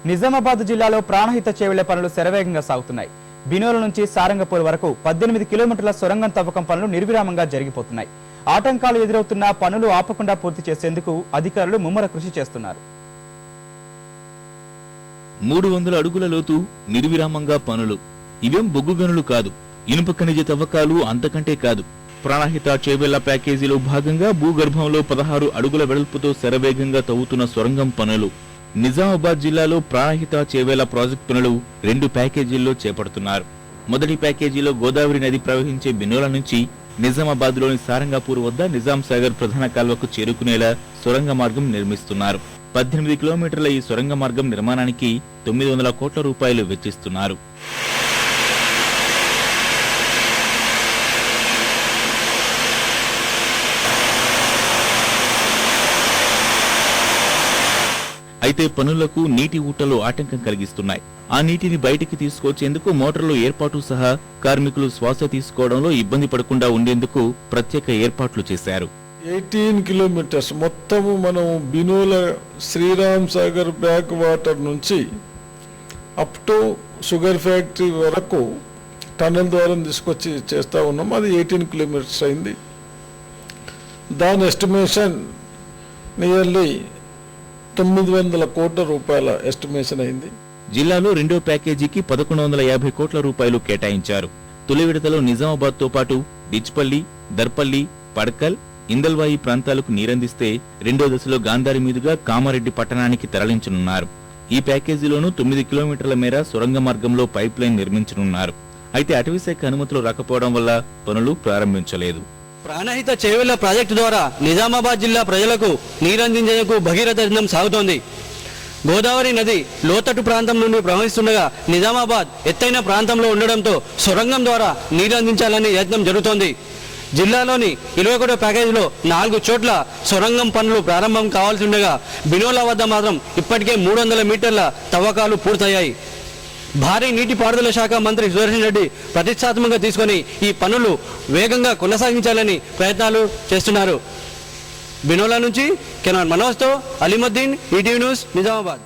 నిజామాబాద్ జిల్లాలో ప్రాణహిత చేవెళ్లే పనులు శరవేగంగా సాగుతున్నాయి. బినోల నుంచి సారంగపూర్ వరకు 18 కిలోమీటర్ల సొరంగం తవ్వకం పనులు నిర్విరామంగా జరిగిపోతున్నాయి. ఆటంకాలు ఎదురవుతున్నా పనులు ఆపకుండా పూర్తి చేసేందుకు అధికారులు ముమ్మర కృషి చేస్తున్నారు. 300 అడుగుల లోతు నిర్విరామంగా పనులు. ఇవేం బొగ్గు గనులు కాదు, ఇనుప ఖనిజ తవ్వకాలు అంతకంటే కాదు. ప్రాణహిత చేవెళ్ల ప్యాకేజీలో భాగంగా భూగర్భంలో 16 అడుగుల వెడల్పుతో శరవేగంగా తవ్వుతున్న సొరంగం పనులు. నిజామాబాద్ జిల్లాలో ప్రాణహిత చేవెళ్ల ప్రాజెక్టు పనులు 2 ప్యాకేజీల్లో చేపడుతున్నారు. మొదటి ప్యాకేజీలో గోదావరి నది ప్రవహించే బినోల నుంచి నిజామాబాద్లోని సారంగపూర్ వద్ద నిజాం సాగర్ ప్రధాన కాల్వకు చేరుకునేలా సొరంగ మార్గం నిర్మిస్తున్నారు. 18 కిలోమీటర్ల ఈ సొరంగ మార్గం నిర్మాణానికి 900 కోట్ల రూపాయలు వెచ్చిస్తున్నారు. అయితే పనులకు నీటి ఊటలు ఆటంకం కలిగిస్తున్నాయి. ఆ నీటిని బయటికి తీసుకొచ్చేందుకు మోటార్లు ఏర్పాటు సహా కార్మికులు శ్వాస తీసుకోవడంలో ఇబ్బంది పడకుండా ఉండేందుకు ప్రత్యేక ఏర్పాట్లు చేశారు. 18 కిలోమీటర్స్ మొత్తము మనం బినోల శ్రీరామ్ సాగర్ బ్యాక్ వాటర్ నుంచి అప్ టు షుగర్ ఫ్యాక్టరీ వరకు టన్నెల్ ద్వారా తీసుకొచ్చి చేస్తూ ఉన్నాం. అది 18 కిలోమీటర్స్ అయింది. దాని ఎస్టిమేషన్ నియర్లీ 900 కోట్ల రూపాయల ఎస్టిమేషన్ అయింది. జిల్లాలో రెండో ప్యాకేజీకి 1150 కోట్ల రూపాయలు కేటాయించారు. తొలి విడతలో నిజామాబాద్ తో పాటు డిచ్పల్లి, దర్పల్లి, పడకల్, ఇందల్వాయి ప్రాంతాలకు నీరందిస్తే రెండో దశలో గాంధారి మీదుగా కామారెడ్డి పట్టణానికి తరలించనున్నారు. ఈ ప్యాకేజీలోనూ 9 కిలోమీటర్ల మేర సొరంగ మార్గంలో పైప్ లైన్ నిర్మించనున్నారు. అయితే అటవీశాఖ అనుమతులు రాకపోవడం వల్ల పనులు ప్రారంభించలేదు. ప్రాణహిత చేవెళ్ల ప్రాజెక్టు ద్వారా నిజామాబాద్ జిల్లా ప్రజలకు నీరందించేందుకు భగీరథ యత్నం సాగుతోంది. గోదావరి నది లోతట్టు ప్రాంతం నుండి ప్రవహిస్తుండగా నిజామాబాద్ ఎత్తైన ప్రాంతంలో ఉండడంతో సొరంగం ద్వారా నీరందించాలని యత్నం జరుగుతోంది. జిల్లాలోని 21 ప్యాకేజీలో 4 చోట్ల సొరంగం పనులు ప్రారంభం కావాల్సి ఉండగా బినోలా వద్ద మాత్రం ఇప్పటికే 300 మీటర్ల తవ్వకాలు పూర్తయ్యాయి. భారీ నీటిపారుదల శాఖ మంత్రి సుదర్శన్ రెడ్డి ప్రతిష్టాత్మకంగా తీసుకుని ఈ పనులు వేగంగా కొనసాగించాలని ప్రయత్నాలు చేస్తున్నారు. బినోలా నుంచి కెనాన్ మనోజ్తో అలీముద్దీన్, ఈటీవీ న్యూస్, నిజామాబాద్.